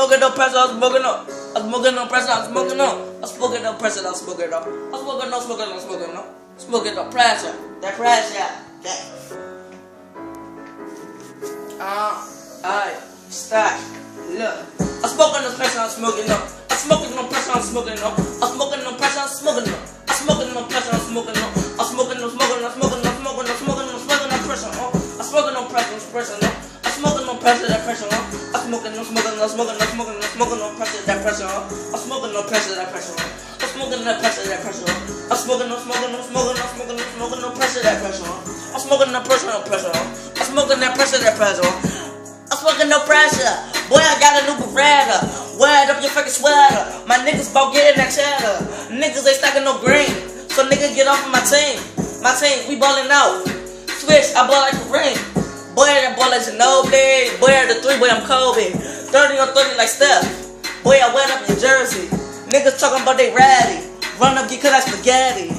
smoking no pressure, I'm smoking no. I'm smoking no pressure, I'm smoking no. I'm smoking no pressure, I'm smoking no. I'm smoking no, smoking no, smoking no. Smoking no pressure. That pressure. That. Alright, stop. Look. I'm smoking no pressure, I'm smoking no. I'm smoking no pressure, I'm smoking no. I'm smoking no pressure, I'm smoking no. I'm smoking no pressure, I'm smoking no. I'm smoking no, smoking no, smoking no, smoking no, smoking no, smoking no pressure, I'm smoking no pressure, pressure, no. I'm smoking no pressure, that pressure, I'm smoking no, smoking no, smoking no, smoking no, smoking no pressure, that pressure, I'm smoking no pressure, that pressure, I'm smoking no pressure, that pressure, I'm smoking no, smoking no, smoking no, smoking no, smoking no pressure, that pressure, I'm smoking no pressure, no pressure, I'm smoking that pressure, that pressure, I'm smoking no pressure. Boy, I got a new Beretta. Wear it up your fucking sweater. My niggas bout getting that cheddar. Niggas ain't stacking no green. So nigga get off of my team. My team, we ballin' out. Switch, I ball like a ring. Boy, that ball like Ginobili. Boy, at the 3, boy, I'm Kobe. 30 on 30 like Steph. Boy, I wet up your jersey. Niggas talking about they ready. Run up, get cut like spaghetti.